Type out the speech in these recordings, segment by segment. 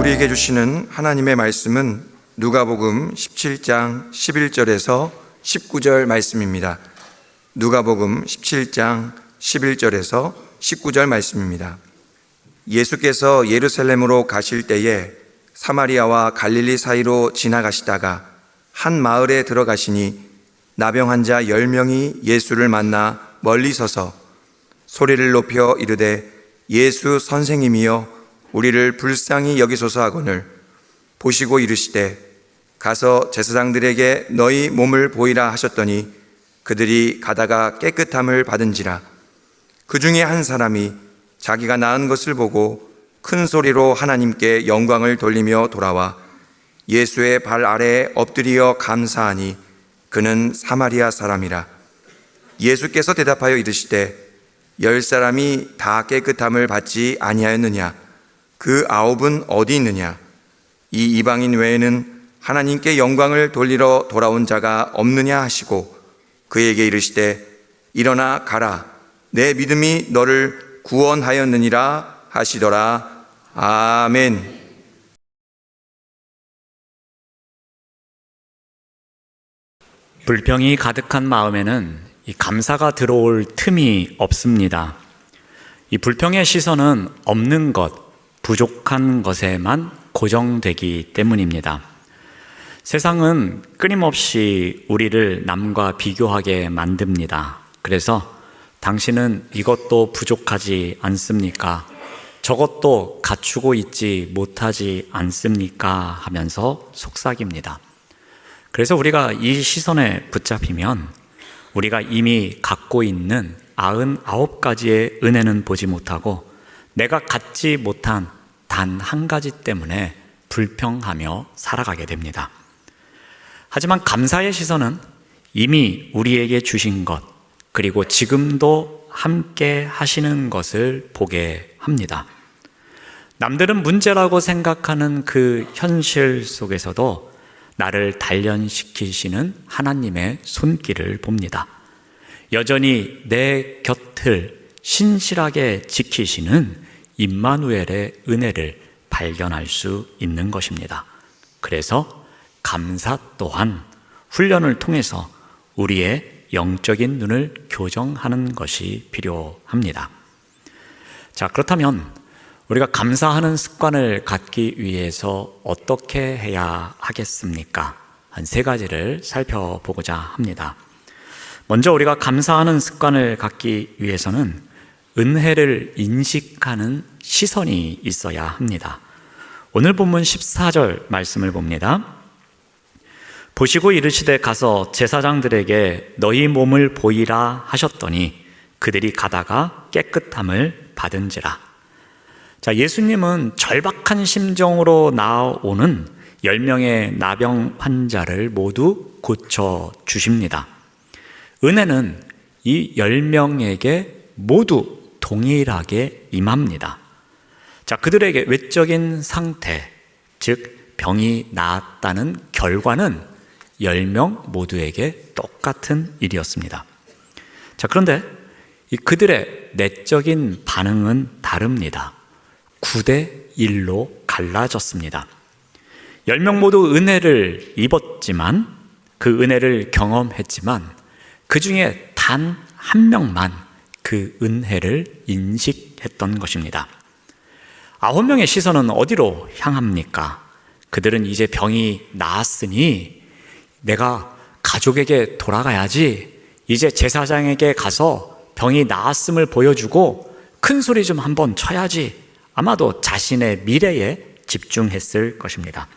우리에게 주시는 하나님의 말씀은 누가복음 17장 11절에서 19절 말씀입니다. 누가복음 17장 11절에서 19절 말씀입니다. 예수께서 예루살렘으로 가실 때에 사마리아와 갈릴리 사이로 지나가시다가 한 마을에 들어가시니 나병 환자 10명이 예수를 만나 멀리 서서 소리를 높여 이르되 예수 선생님이여 우리를 불쌍히 여기소서 하거늘 보시고 이르시되 가서 제사장들에게 너희 몸을 보이라 하셨더니 그들이 가다가 깨끗함을 받은지라. 그 중에 한 사람이 자기가 나은 것을 보고 큰 소리로 하나님께 영광을 돌리며 돌아와 예수의 발 아래에 엎드리어 감사하니 그는 사마리아 사람이라. 예수께서 대답하여 이르시되 10사람이 다 깨끗함을 받지 아니하였느냐? 그 9은 어디 있느냐? 이 이방인 외에는 하나님께 영광을 돌리러 돌아온 자가 없느냐 하시고 그에게 이르시되 일어나 가라, 내 믿음이 너를 구원하였느니라 하시더라. 아멘. 불평이 가득한 마음에는 이 감사가 들어올 틈이 없습니다. 이 불평의 시선은 없는 것, 부족한 것에만 고정되기 때문입니다. 세상은 끊임없이 우리를 남과 비교하게 만듭니다. 그래서 당신은 이것도 부족하지 않습니까? 저것도 갖추고 있지 못하지 않습니까? 하면서 속삭입니다. 그래서 우리가 이 시선에 붙잡히면 우리가 이미 갖고 있는 99가지의 은혜는 보지 못하고 내가 갖지 못한 단 한 가지 때문에 불평하며 살아가게 됩니다. 하지만 감사의 시선은 이미 우리에게 주신 것, 그리고 지금도 함께 하시는 것을 보게 합니다. 남들은 문제라고 생각하는 그 현실 속에서도 나를 단련시키시는 하나님의 손길을 봅니다. 여전히 내 곁을 신실하게 지키시는 임마누엘의 은혜를 발견할 수 있는 것입니다. 그래서 감사 또한 훈련을 통해서 우리의 영적인 눈을 교정하는 것이 필요합니다. 자, 그렇다면 우리가 감사하는 습관을 갖기 위해서 어떻게 해야 하겠습니까? 한 3가지를 살펴보고자 합니다. 먼저 우리가 감사하는 습관을 갖기 위해서는 은혜를 인식하는 시선이 있어야 합니다. 오늘 본문 14절 말씀을 봅니다. 보시고 이르시되 가서 제사장들에게 너희 몸을 보이라 하셨더니 그들이 가다가 깨끗함을 받은지라. 자, 예수님은 절박한 심정으로 나오는 10명의 나병 환자를 모두 고쳐 주십니다. 은혜는 이 10명에게 모두 동일하게 임합니다. 자, 그들에게 외적인 상태, 즉 병이 나았다는 결과는 10명 모두에게 똑같은 일이었습니다. 자, 그런데 그들의 내적인 반응은 다릅니다. 9대 1로 갈라졌습니다. 10명 모두 은혜를 입었지만, 그 은혜를 경험했지만 그 중에 단 한 명만 그 은혜를 인식했던 것입니다. 9명의 시선은 어디로 향합니까? 그들은 이제 병이 나았으니 내가 가족에게 돌아가야지, 이제 제사장에게 가서 병이 나았음을 보여주고 큰 소리 좀 한번 쳐야지, 아마도 자신의 미래에 집중했을 것입니다.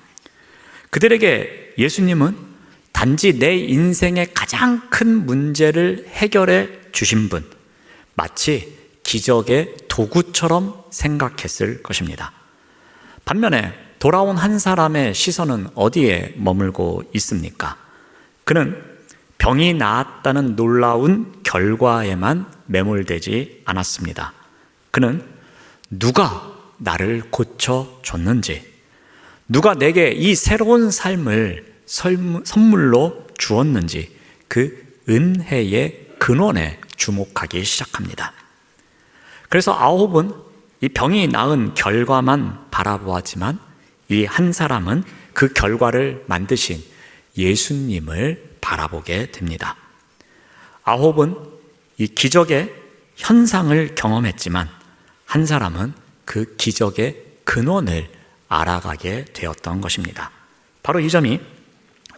그들에게 예수님은 단지 내 인생의 가장 큰 문제를 해결해 주신 분, 마치 기적의 도구처럼 생각했을 것입니다. 반면에 돌아온 한 사람의 시선은 어디에 머물고 있습니까? 그는 병이 나았다는 놀라운 결과에만 매몰되지 않았습니다. 그는 누가 나를 고쳐줬는지, 누가 내게 이 새로운 삶을 선물로 주었는지 그 은혜의 근원에 주목하기 시작합니다. 그래서 9은 이 병이 나은 결과만 바라보았지만 이 한 사람은 그 결과를 만드신 예수님을 바라보게 됩니다. 아홉은 이 기적의 현상을 경험했지만 한 사람은 그 기적의 근원을 알아가게 되었던 것입니다. 바로 이 점이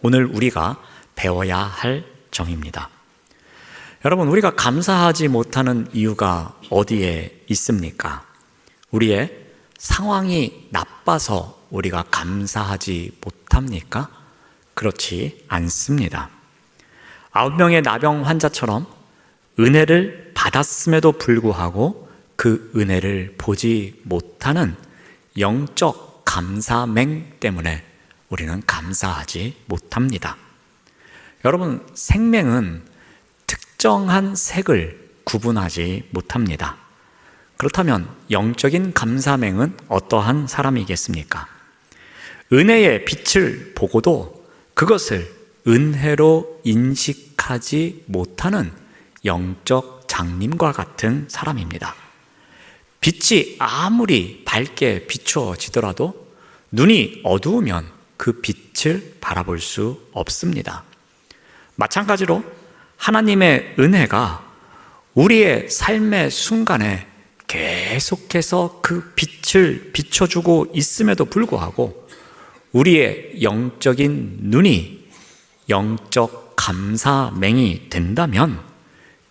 오늘 우리가 배워야 할 점입니다. 여러분, 우리가 감사하지 못하는 이유가 어디에 있습니까? 우리의 상황이 나빠서 우리가 감사하지 못합니까? 그렇지 않습니다. 9명의 나병 환자처럼 은혜를 받았음에도 불구하고 그 은혜를 보지 못하는 영적 감사맹 때문에 우리는 감사하지 못합니다. 여러분, 생명은 특정한 색을 구분하지 못합니다. 그렇다면 영적인 감사맹은 어떠한 사람이겠습니까? 은혜의 빛을 보고도 그것을 은혜로 인식하지 못하는 영적 장님과 같은 사람입니다. 빛이 아무리 밝게 비추어지더라도 눈이 어두우면 그 빛을 바라볼 수 없습니다. 마찬가지로 하나님의 은혜가 우리의 삶의 순간에 계속해서 그 빛을 비춰주고 있음에도 불구하고 우리의 영적인 눈이 영적 감사맹이 된다면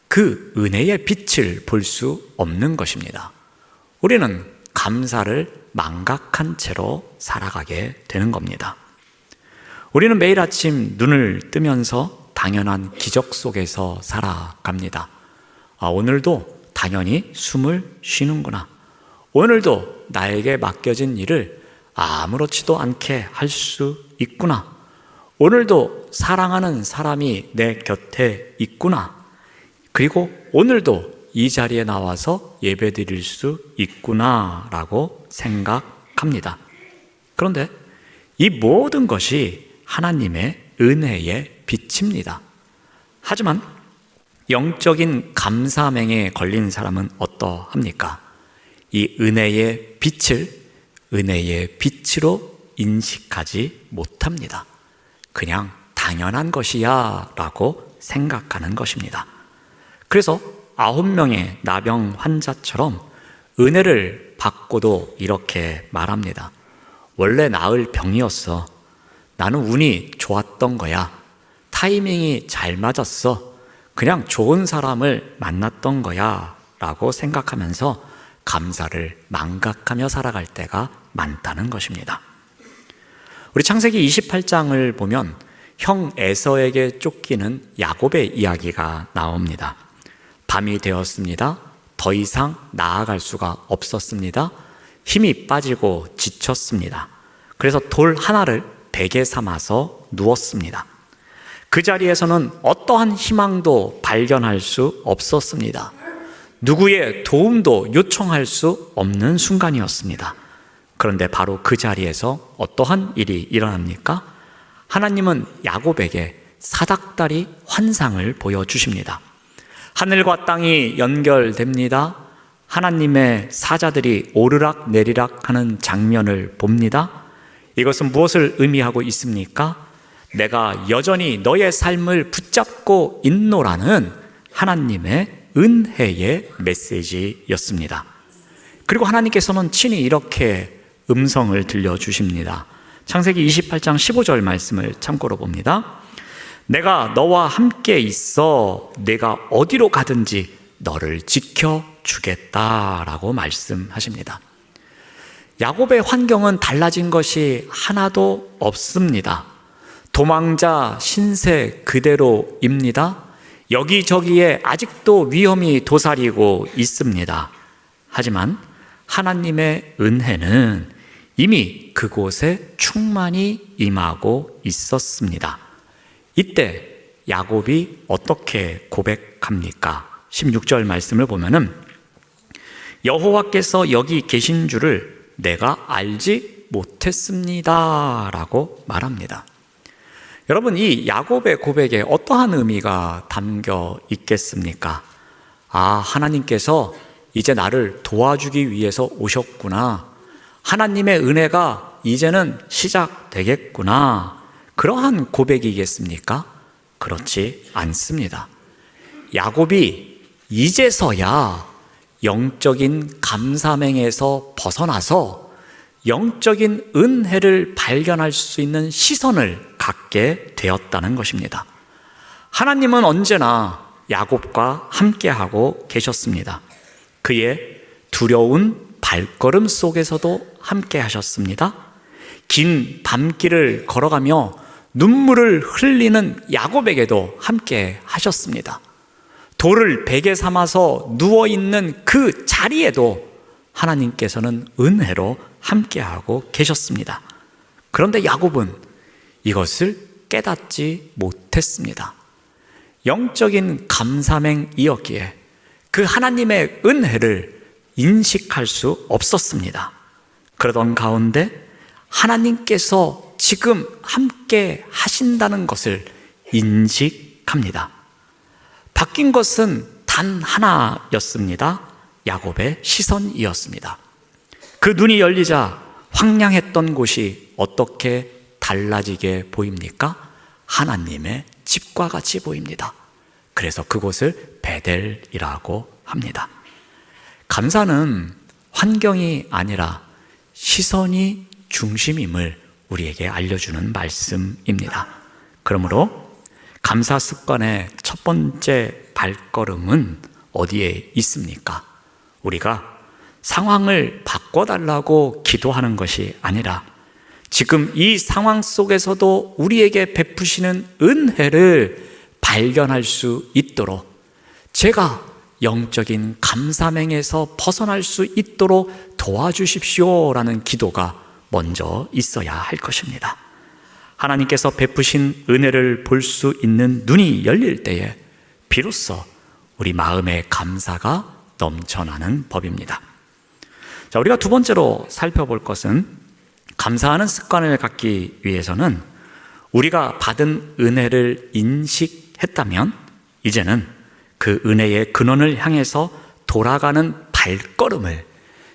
그 은혜의 빛을 볼 수 없는 것입니다. 우리는 감사를 망각한 채로 살아가게 되는 겁니다. 우리는 매일 아침 눈을 뜨면서 당연한 기적 속에서 살아갑니다. 오늘도 당연히 숨을 쉬는구나. 오늘도 나에게 맡겨진 일을 아무렇지도 않게 할 수 있구나. 오늘도 사랑하는 사람이 내 곁에 있구나. 그리고 오늘도 이 자리에 나와서 예배드릴 수 있구나라고 생각합니다. 그런데 이 모든 것이 하나님의 은혜의 빛입니다. 하지만 영적인 감사맹에 걸린 사람은 어떠합니까? 이 은혜의 빛을 은혜의 빛으로 인식하지 못합니다. 그냥 당연한 것이야 라고 생각하는 것입니다. 그래서 9명의 나병 환자처럼 은혜를 받고도 이렇게 말합니다. 원래 나을 병이었어. 나는 운이 좋았던 거야. 타이밍이 잘 맞았어. 그냥 좋은 사람을 만났던 거야 라고 생각하면서 감사를 망각하며 살아갈 때가 많다는 것입니다. 우리 창세기 28장을 보면 형 에서에게 쫓기는 야곱의 이야기가 나옵니다. 밤이 되었습니다. 더 이상 나아갈 수가 없었습니다. 힘이 빠지고 지쳤습니다. 그래서 돌 하나를 베개 삼아서 누웠습니다. 그 자리에서는 어떠한 희망도 발견할 수 없었습니다. 누구의 도움도 요청할 수 없는 순간이었습니다. 그런데 바로 그 자리에서 어떠한 일이 일어납니까? 하나님은 야곱에게 사닥다리 환상을 보여주십니다. 하늘과 땅이 연결됩니다. 하나님의 사자들이 오르락 내리락 하는 장면을 봅니다. 이것은 무엇을 의미하고 있습니까? 내가 여전히 너의 삶을 붙잡고 있노라는 하나님의 은혜의 메시지였습니다. 그리고 하나님께서는 친히 이렇게 음성을 들려주십니다. 창세기 28장 15절 말씀을 참고로 봅니다. 내가 너와 함께 있어 내가 어디로 가든지 너를 지켜주겠다라고 말씀하십니다. 야곱의 환경은 달라진 것이 하나도 없습니다. 도망자 신세 그대로입니다. 여기저기에 아직도 위험이 도사리고 있습니다. 하지만 하나님의 은혜는 이미 그곳에 충만히 임하고 있었습니다. 이때 야곱이 어떻게 고백합니까? 16절 말씀을 보면은 여호와께서 여기 계신 줄을 내가 알지 못했습니다 라고 말합니다. 여러분, 이 야곱의 고백에 어떠한 의미가 담겨 있겠습니까? 하나님께서 이제 나를 도와주기 위해서 오셨구나. 하나님의 은혜가 이제는 시작되겠구나. 그러한 고백이겠습니까? 그렇지 않습니다. 야곱이 이제서야 영적인 감사맹에서 벗어나서 영적인 은혜를 발견할 수 있는 시선을 갖게 되었다는 것입니다. 하나님은 언제나 야곱과 함께하고 계셨습니다. 그의 두려운 발걸음 속에서도 함께 하셨습니다. 긴 밤길을 걸어가며 눈물을 흘리는 야곱에게도 함께 하셨습니다. 돌을 베개 삼아서 누워있는 그 자리에도 하나님께서는 은혜로 함께하고 계셨습니다. 그런데 야곱은 이것을 깨닫지 못했습니다. 영적인 감사맹이었기에 그 하나님의 은혜를 인식할 수 없었습니다. 그러던 가운데 하나님께서 지금 함께 하신다는 것을 인식합니다. 바뀐 것은 단 하나였습니다. 야곱의 시선이었습니다. 그 눈이 열리자 황량했던 곳이 어떻게 달라지게 보입니까? 하나님의 집과 같이 보입니다. 그래서 그곳을 베델이라고 합니다. 감사는 환경이 아니라 시선이 중심임을 우리에게 알려주는 말씀입니다. 그러므로 감사 습관의 첫 번째 발걸음은 어디에 있습니까? 우리가 상황을 바꿔달라고 기도하는 것이 아니라 지금 이 상황 속에서도 우리에게 베푸시는 은혜를 발견할 수 있도록, 제가 영적인 감사맹에서 벗어날 수 있도록 도와주십시오라는 기도가 먼저 있어야 할 것입니다. 하나님께서 베푸신 은혜를 볼 수 있는 눈이 열릴 때에 비로소 우리 마음의 감사가 넘쳐나는 법입니다. 자, 우리가 두 번째로 살펴볼 것은, 감사하는 습관을 갖기 위해서는 우리가 받은 은혜를 인식했다면 이제는 그 은혜의 근원을 향해서 돌아가는 발걸음을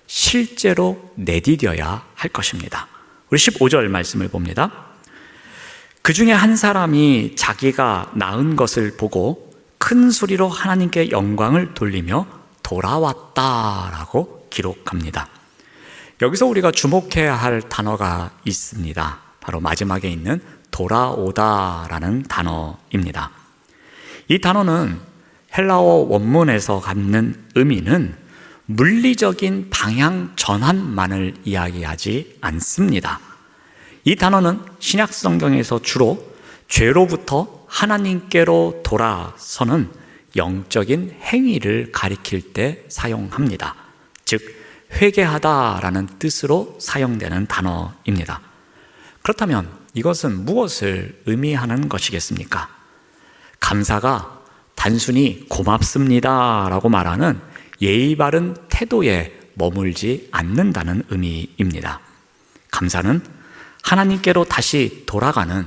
실제로 내디뎌야 할 것입니다. 우리 15절 말씀을 봅니다. 그 중에 한 사람이 자기가 낳은 것을 보고 큰 소리로 하나님께 영광을 돌리며 돌아왔다라고 기록합니다. 여기서 우리가 주목해야 할 단어가 있습니다. 바로 마지막에 있는 돌아오다라는 단어입니다. 이 단어는 헬라어 원문에서 갖는 의미는 물리적인 방향 전환만을 이야기하지 않습니다. 이 단어는 신약 성경에서 주로 죄로부터 하나님께로 돌아서는 영적인 행위를 가리킬 때 사용합니다. 즉, 회개하다라는 뜻으로 사용되는 단어입니다. 그렇다면 이것은 무엇을 의미하는 것이겠습니까? 감사가 단순히 고맙습니다라고 말하는 예의 바른 태도에 머물지 않는다는 의미입니다. 감사는 하나님께로 다시 돌아가는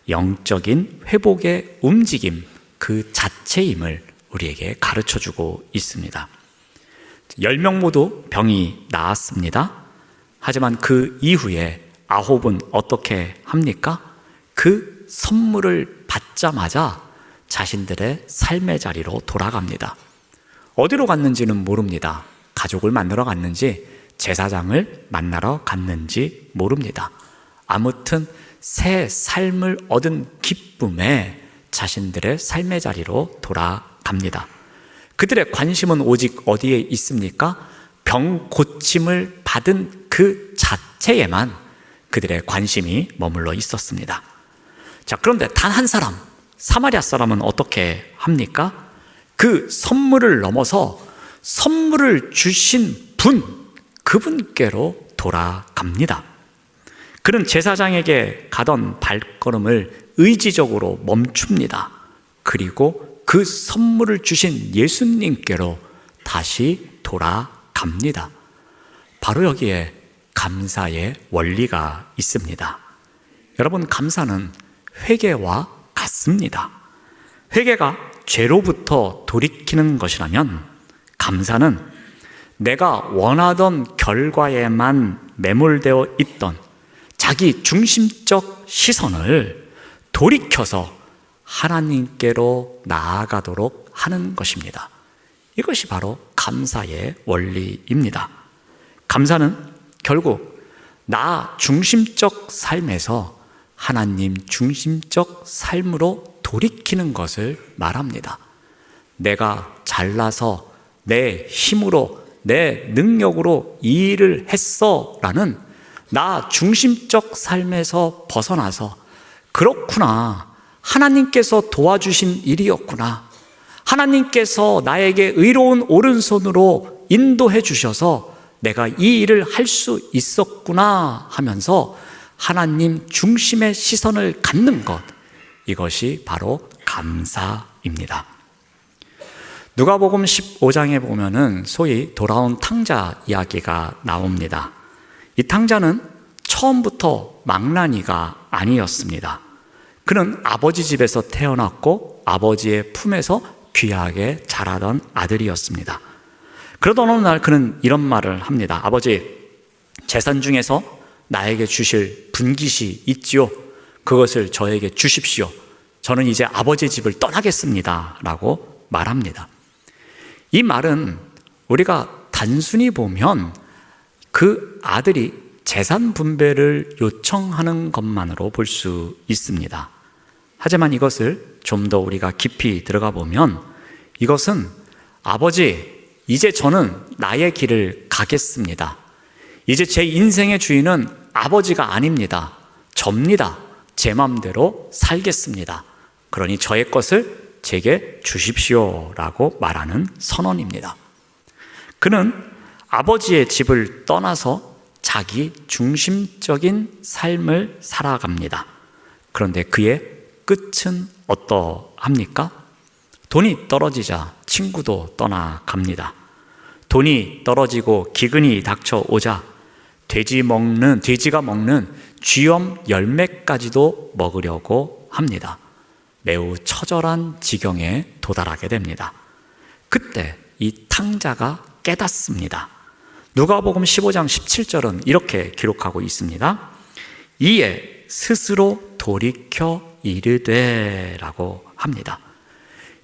영적인 회복의 움직임 그 자체임을 우리에게 가르쳐주고 있습니다. 10명 모두 병이 나았습니다. 하지만 그 이후에 9은 어떻게 합니까? 그 선물을 받자마자 자신들의 삶의 자리로 돌아갑니다. 어디로 갔는지는 모릅니다. 가족을 만나러 갔는지 제사장을 만나러 갔는지 모릅니다. 아무튼 새 삶을 얻은 기쁨에 자신들의 삶의 자리로 돌아갑니다. 그들의 관심은 오직 어디에 있습니까? 병 고침을 받은 그 자체에만 그들의 관심이 머물러 있었습니다. 자, 그런데 단 한 사람, 사마리아 사람은 어떻게 합니까? 그 선물을 넘어서 선물을 주신 분, 그분께로 돌아갑니다. 그는 제사장에게 가던 발걸음을 의지적으로 멈춥니다. 그리고 그 선물을 주신 예수님께로 다시 돌아갑니다. 바로 여기에 감사의 원리가 있습니다. 여러분, 감사는 회개와 같습니다. 회개가 죄로부터 돌이키는 것이라면 감사는 내가 원하던 결과에만 매몰되어 있던, 자기 중심적 시선을 돌이켜서 하나님께로 나아가도록 하는 것입니다. 이것이 바로 감사의 원리입니다. 감사는 결국 나 중심적 삶에서 하나님 중심적 삶으로 돌이키는 것을 말합니다. 내가 잘나서 내 힘으로 내 능력으로 이 일을 했어 라는 나 중심적 삶에서 벗어나서 그렇구나, 하나님께서 도와주신 일이었구나, 하나님께서 나에게 의로운 오른손으로 인도해 주셔서 내가 이 일을 할 수 있었구나 하면서 하나님 중심의 시선을 갖는 것, 이것이 바로 감사입니다. 누가복음 15장에 보면은 소위 돌아온 탕자 이야기가 나옵니다. 이 탕자는 처음부터 망나니가 아니었습니다. 그는 아버지 집에서 태어났고 아버지의 품에서 귀하게 자라던 아들이었습니다. 그러던 어느 날 그는 이런 말을 합니다. 아버지, 재산 중에서 나에게 주실 분깃이 있지요. 그것을 저에게 주십시오. 저는 이제 아버지 집을 떠나겠습니다 라고 말합니다. 이 말은 우리가 단순히 보면 그 아들이 재산 분배를 요청하는 것만으로 볼 수 있습니다. 하지만 이것을 좀 더 우리가 깊이 들어가 보면 이것은 아버지, 이제 저는 나의 길을 가겠습니다. 이제 제 인생의 주인은 아버지가 아닙니다. 접니다. 제 마음대로 살겠습니다. 그러니 저의 것을 제게 주십시오 라고 말하는 선언입니다. 그는 아버지의 집을 떠나서 자기 중심적인 삶을 살아갑니다. 그런데 그의 끝은 어떠합니까? 돈이 떨어지자 친구도 떠나갑니다. 돈이 떨어지고 기근이 닥쳐오자 돼지가 먹는 쥐염 열매까지도 먹으려고 합니다. 매우 처절한 지경에 도달하게 됩니다. 그때 이 탕자가 깨닫습니다. 누가복음 15장 17절은 이렇게 기록하고 있습니다. 이에 스스로 돌이켜 이르되 라고 합니다.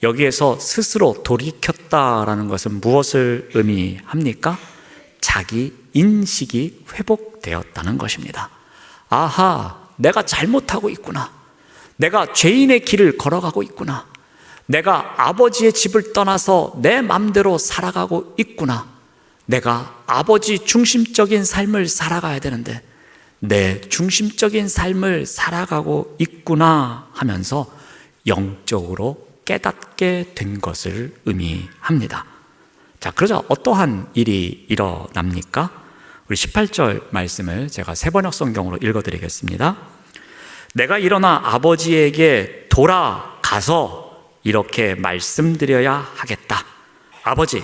여기에서 스스로 돌이켰다라는 것은 무엇을 의미합니까? 자기 인식이 회복되었다는 것입니다. 아하, 내가 잘못하고 있구나. 내가 죄인의 길을 걸어가고 있구나. 내가 아버지의 집을 떠나서 내 맘대로 살아가고 있구나. 내가 아버지 중심적인 삶을 살아가야 되는데 내 중심적인 삶을 살아가고 있구나 하면서 영적으로 깨닫게 된 것을 의미합니다. 자, 그러자 어떠한 일이 일어납니까? 우리 18절 말씀을 제가 세번역 성경으로 읽어드리겠습니다. 내가 일어나 아버지에게 돌아가서 이렇게 말씀드려야 하겠다. 아버지,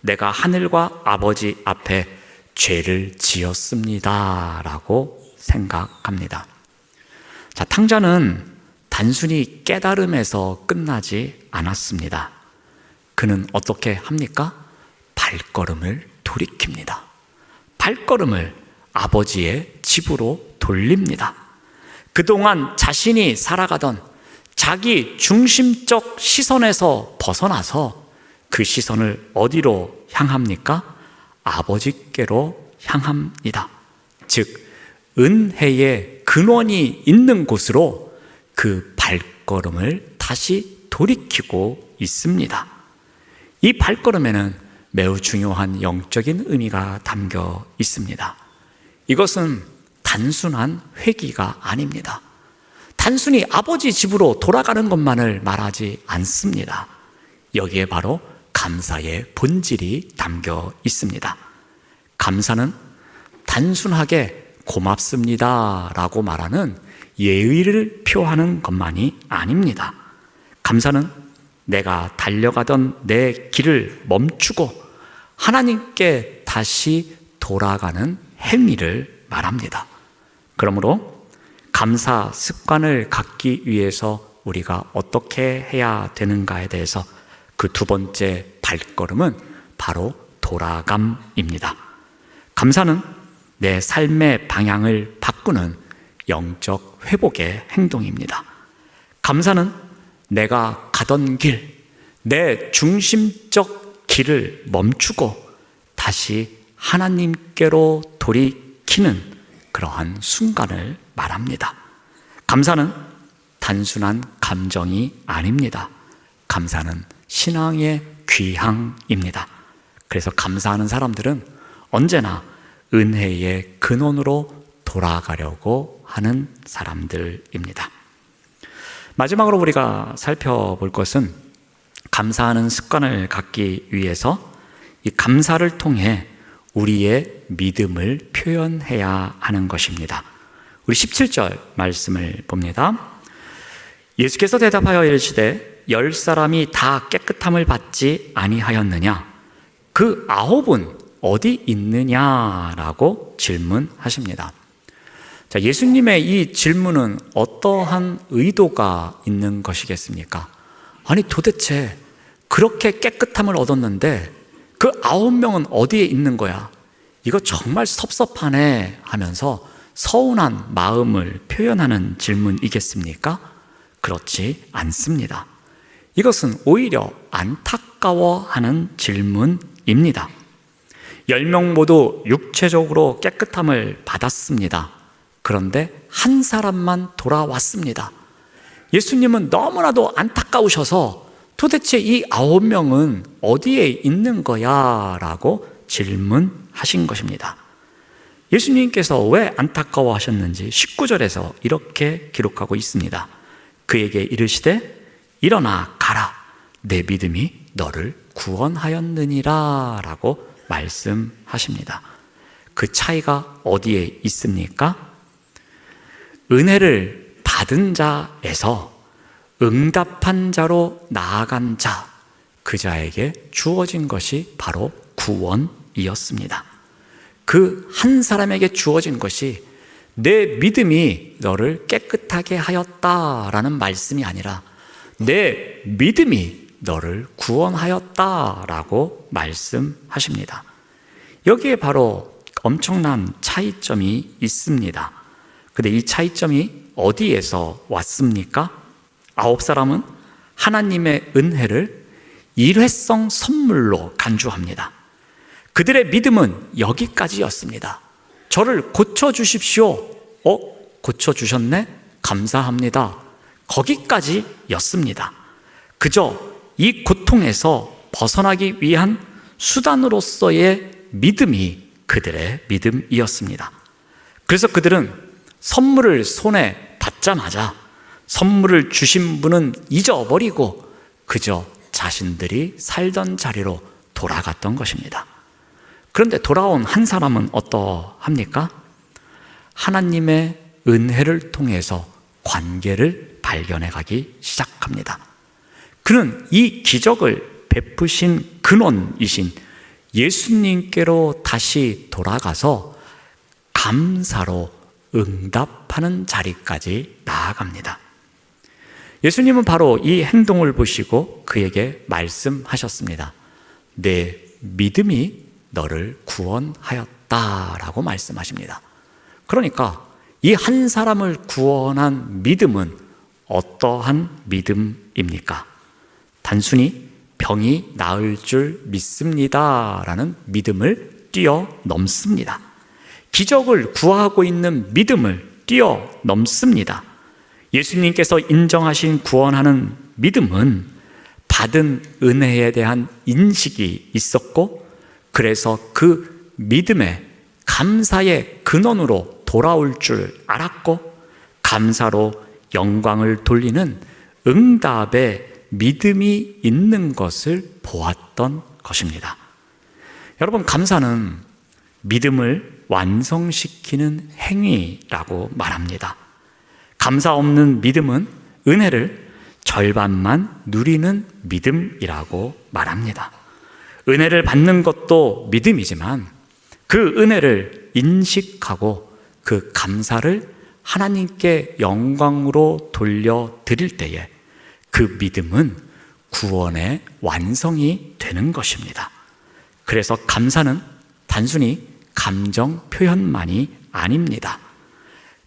내가 하늘과 아버지 앞에 죄를 지었습니다 라고 생각합니다. 자, 탕자는 단순히 깨달음에서 끝나지 않았습니다. 그는 어떻게 합니까? 발걸음을 돌이킵니다. 발걸음을 아버지의 집으로 돌립니다. 그동안 자신이 살아가던 자기 중심적 시선에서 벗어나서 그 시선을 어디로 향합니까? 아버지께로 향합니다. 즉, 은혜의 근원이 있는 곳으로 그 발걸음을 다시 돌이키고 있습니다. 이 발걸음에는 매우 중요한 영적인 의미가 담겨 있습니다. 이것은 단순한 회개가 아닙니다. 단순히 아버지 집으로 돌아가는 것만을 말하지 않습니다. 여기에 바로 감사의 본질이 담겨 있습니다. 감사는 단순하게 고맙습니다 라고 말하는 예의를 표하는 것만이 아닙니다. 감사는 내가 달려가던 내 길을 멈추고 하나님께 다시 돌아가는 행위를 말합니다. 그러므로 감사 습관을 갖기 위해서 우리가 어떻게 해야 되는가에 대해서 그 두 번째 발걸음은 바로 돌아감입니다. 감사는 내 삶의 방향을 바꾸는 영적 회복의 행동입니다. 감사는 내가 가던 길, 내 중심적 길을 멈추고 다시 하나님께로 돌이키는 그러한 순간을 말합니다. 감사는 단순한 감정이 아닙니다. 감사는 신앙의 귀향입니다. 그래서 감사하는 사람들은 언제나 은혜의 근원으로 돌아가려고 하는 사람들입니다. 마지막으로 우리가 살펴볼 것은 감사하는 습관을 갖기 위해서 이 감사를 통해 우리의 믿음을 표현해야 하는 것입니다. 우리 17절 말씀을 봅니다. 예수께서 대답하여 이르시되 10사람이 다 깨끗함을 받지 아니하였느냐? 그 9은 어디 있느냐라고 질문하십니다. 자, 예수님의 이 질문은 어떠한 의도가 있는 것이겠습니까? 아니 도대체 그렇게 깨끗함을 얻었는데 그 9명은 어디에 있는 거야? 이거 정말 섭섭하네 하면서 서운한 마음을 표현하는 질문이겠습니까? 그렇지 않습니다. 이것은 오히려 안타까워하는 질문입니다. 10명 모두 육체적으로 깨끗함을 받았습니다. 그런데 한 사람만 돌아왔습니다. 예수님은 너무나도 안타까우셔서 도대체 이 9명은 어디에 있는 거야? 라고 질문하신 것입니다. 예수님께서 왜 안타까워하셨는지 19절에서 이렇게 기록하고 있습니다. 그에게 이르시되 일어나 가라, 내 믿음이 너를 구원하였느니라 라고 말씀하십니다. 그 차이가 어디에 있습니까? 은혜를 받은 자에서 응답한 자로 나아간 자, 그 자에게 주어진 것이 바로 구원이었습니다. 그 한 사람에게 주어진 것이 내 믿음이 너를 깨끗하게 하였다라는 말씀이 아니라 내 믿음이 너를 구원하였다라고 말씀하십니다. 여기에 바로 엄청난 차이점이 있습니다. 근데 이 차이점이 어디에서 왔습니까? 9사람은 하나님의 은혜를 일회성 선물로 간주합니다. 그들의 믿음은 여기까지였습니다. 저를 고쳐주십시오. 고쳐주셨네? 감사합니다. 거기까지였습니다. 그저 이 고통에서 벗어나기 위한 수단으로서의 믿음이 그들의 믿음이었습니다. 그래서 그들은 선물을 손에 받자마자 선물을 주신 분은 잊어버리고 그저 자신들이 살던 자리로 돌아갔던 것입니다. 그런데 돌아온 한 사람은 어떠합니까? 하나님의 은혜를 통해서 관계를 발견해 가기 시작합니다. 그는 이 기적을 베푸신 근원이신 예수님께로 다시 돌아가서 감사로 응답하는 자리까지 나아갑니다. 예수님은 바로 이 행동을 보시고 그에게 말씀하셨습니다. 내 믿음이 너를 구원하였다라고 말씀하십니다. 그러니까 이 한 사람을 구원한 믿음은 어떠한 믿음입니까? 단순히 병이 나을 줄 믿습니다라는 믿음을 뛰어넘습니다. 기적을 구하고 있는 믿음을 뛰어넘습니다. 예수님께서 인정하신 구원하는 믿음은 받은 은혜에 대한 인식이 있었고 그래서 그 믿음의 감사의 근원으로 돌아올 줄 알았고 감사로 영광을 돌리는 응답의 믿음이 있는 것을 보았던 것입니다. 여러분, 감사는 믿음을 완성시키는 행위라고 말합니다. 감사 없는 믿음은 은혜를 절반만 누리는 믿음이라고 말합니다. 은혜를 받는 것도 믿음이지만 그 은혜를 인식하고 그 감사를 하나님께 영광으로 돌려드릴 때에 그 믿음은 구원의 완성이 되는 것입니다. 그래서 감사는 단순히 감정 표현만이 아닙니다.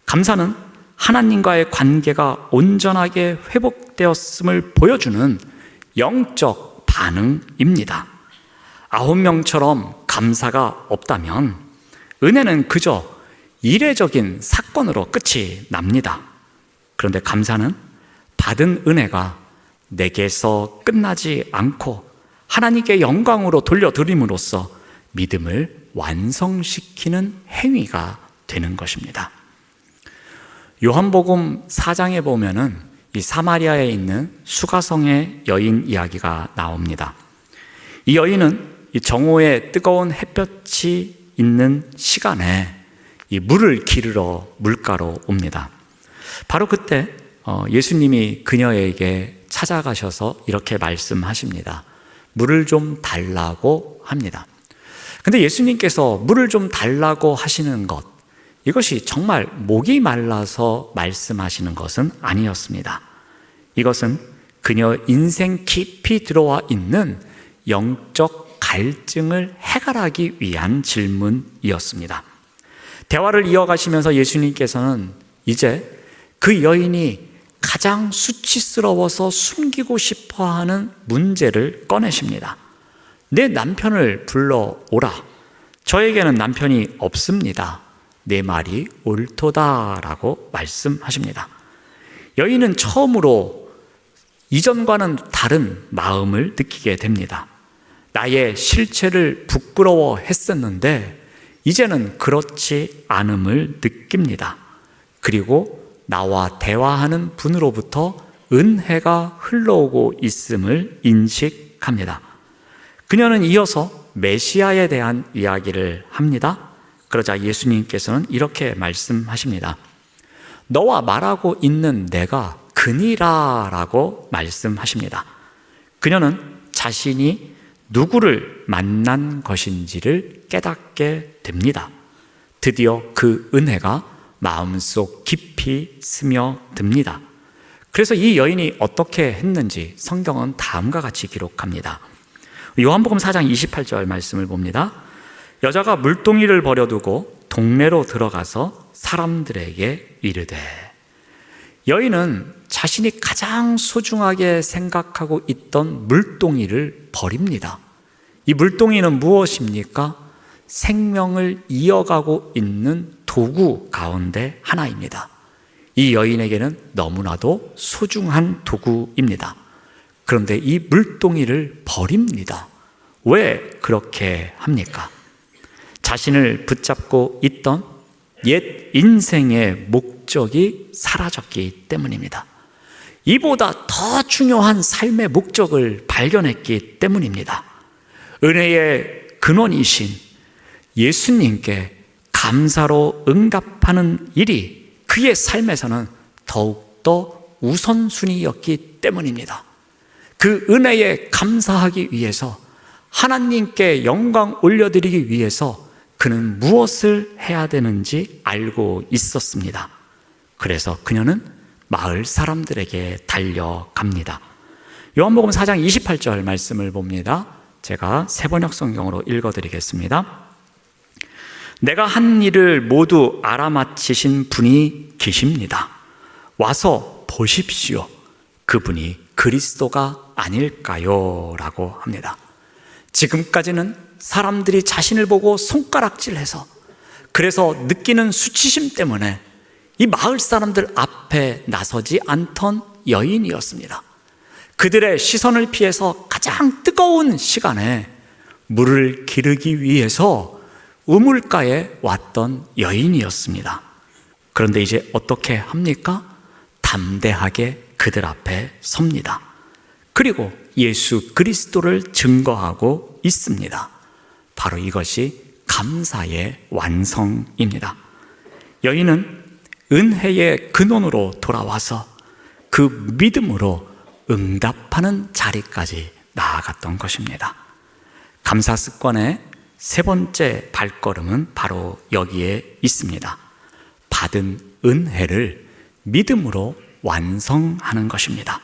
감사는 하나님과의 관계가 온전하게 회복되었음을 보여주는 영적 반응입니다. 9명처럼 감사가 없다면 은혜는 그저 이례적인 사건으로 끝이 납니다. 그런데 감사는 받은 은혜가 내게서 끝나지 않고 하나님께 영광으로 돌려드림으로써 믿음을 완성시키는 행위가 되는 것입니다. 요한복음 4장에 보면은 이 사마리아에 있는 수가성의 여인 이야기가 나옵니다. 이 여인은 이 정오에 뜨거운 햇볕이 있는 시간에 이 물을 기르러 물가로 옵니다. 바로 그때 예수님이 그녀에게 찾아가셔서 이렇게 말씀하십니다. 물을 좀 달라고 합니다. 근데 예수님께서 물을 좀 달라고 하시는 것, 이것이 정말 목이 말라서 말씀하시는 것은 아니었습니다. 이것은 그녀 인생 깊이 들어와 있는 영적 갈증을 해결하기 위한 질문이었습니다. 대화를 이어가시면서 예수님께서는 이제 그 여인이 가장 수치스러워서 숨기고 싶어하는 문제를 꺼내십니다. 내 남편을 불러오라. 저에게는 남편이 없습니다. 내 말이 옳도다라고 말씀하십니다. 여인은 처음으로 이전과는 다른 마음을 느끼게 됩니다. 나의 실체를 부끄러워했었는데 이제는 그렇지 않음을 느낍니다. 그리고 나와 대화하는 분으로부터 은혜가 흘러오고 있음을 인식합니다. 그녀는 이어서 메시아에 대한 이야기를 합니다. 그러자 예수님께서는 이렇게 말씀하십니다. 너와 말하고 있는 내가 그니라라고 말씀하십니다. 그녀는 자신이 누구를 만난 것인지를 깨닫게 됩니다. 드디어 그 은혜가 마음속 깊이 스며듭니다. 그래서 이 여인이 어떻게 했는지 성경은 다음과 같이 기록합니다. 요한복음 4장 28절 말씀을 봅니다. 여자가 물동이를 버려두고 동네로 들어가서 사람들에게 이르되, 여인은 자신이 가장 소중하게 생각하고 있던 물동이를 버립니다. 이 물동이는 무엇입니까? 생명을 이어가고 있는 도구 가운데 하나입니다. 이 여인에게는 너무나도 소중한 도구입니다. 그런데 이 물동이를 버립니다. 왜 그렇게 합니까? 자신을 붙잡고 있던 옛 인생의 목적이 사라졌기 때문입니다. 이보다 더 중요한 삶의 목적을 발견했기 때문입니다. 은혜의 근원이신 예수님께 감사로 응답하는 일이 그의 삶에서는 더욱더 우선순위였기 때문입니다. 그 은혜에 감사하기 위해서, 하나님께 영광 올려드리기 위해서 그는 무엇을 해야 되는지 알고 있었습니다. 그래서 그녀는 마을 사람들에게 달려갑니다. 요한복음 4장 28절 말씀을 봅니다. 제가 세번역 성경으로 읽어드리겠습니다. 내가 한 일을 모두 알아맞히신 분이 계십니다. 와서 보십시오. 그분이 그리스도가 아닐까요? 라고 합니다. 지금까지는 사람들이 자신을 보고 손가락질해서, 그래서 느끼는 수치심 때문에 이 마을 사람들 앞에 나서지 않던 여인이었습니다. 그들의 시선을 피해서 가장 뜨거운 시간에 물을 기르기 위해서 우물가에 왔던 여인이었습니다. 그런데 이제 어떻게 합니까? 담대하게 그들 앞에 섭니다. 그리고 예수 그리스도를 증거하고 있습니다. 바로 이것이 감사의 완성입니다. 여인은 은혜의 근원으로 돌아와서 그 믿음으로 응답하는 자리까지 나아갔던 것입니다. 감사 습관의 세 번째 발걸음은 바로 여기에 있습니다. 받은 은혜를 믿음으로 완성하는 것입니다.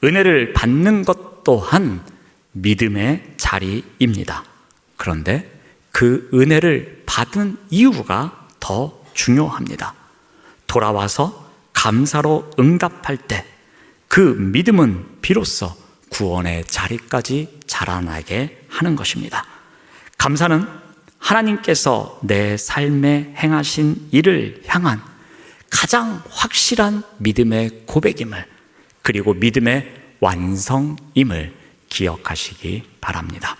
은혜를 받는 것 또한 믿음의 자리입니다. 그런데 그 은혜를 받은 이유가 더 중요합니다. 돌아와서 감사로 응답할 때 그 믿음은 비로소 구원의 자리까지 자라나게 하는 것입니다. 감사는 하나님께서 내 삶에 행하신 일을 향한 가장 확실한 믿음의 고백임을, 그리고 믿음의 완성임을 기억하시기 바랍니다.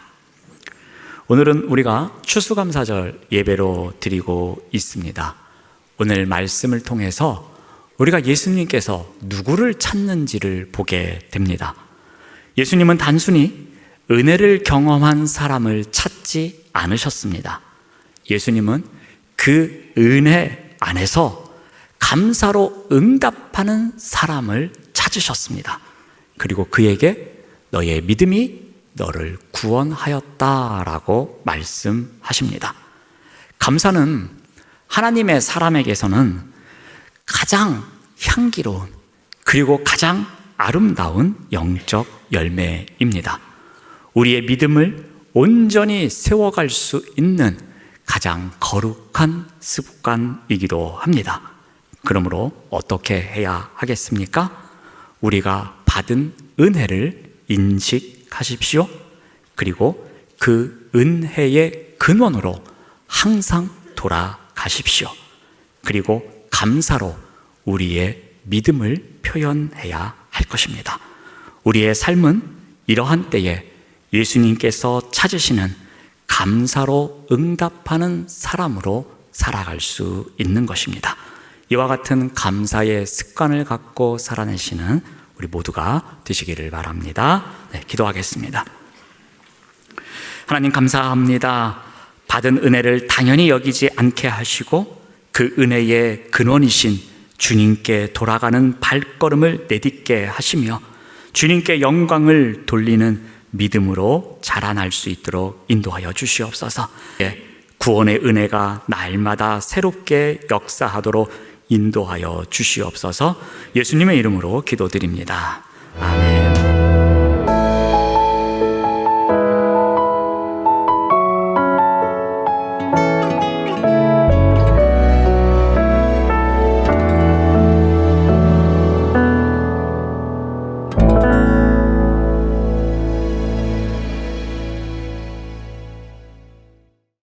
오늘은 우리가 추수감사절 예배로 드리고 있습니다. 오늘 말씀을 통해서 우리가 예수님께서 누구를 찾는지를 보게 됩니다. 예수님은 단순히 은혜를 경험한 사람을 찾지 않으셨습니다. 예수님은 그 은혜 안에서 감사로 응답하는 사람을 찾으셨습니다. 그리고 그에게 너의 믿음이 너를 구원하였다라고 말씀하십니다. 감사는 하나님의 사람에게서는 가장 향기로운, 그리고 가장 아름다운 영적 열매입니다. 우리의 믿음을 온전히 세워갈 수 있는 가장 거룩한 습관이기도 합니다. 그러므로 어떻게 해야 하겠습니까? 우리가 받은 은혜를 인식하십시오. 그리고 그 은혜의 근원으로 항상 돌아가십시오. 그리고 감사로 우리의 믿음을 표현해야 할 것입니다. 우리의 삶은 이러한 때에 예수님께서 찾으시는 감사로 응답하는 사람으로 살아갈 수 있는 것입니다. 이와 같은 감사의 습관을 갖고 살아내시는 우리 모두가 되시기를 바랍니다. 네, 기도하겠습니다. 하나님 감사합니다. 받은 은혜를 당연히 여기지 않게 하시고 그 은혜의 근원이신 주님께 돌아가는 발걸음을 내딛게 하시며 주님께 영광을 돌리는 믿음으로 자라날 수 있도록 인도하여 주시옵소서. 구원의 은혜가 날마다 새롭게 역사하도록 인도하여 주시옵소서. 예수님의 이름으로 기도드립니다. 아멘.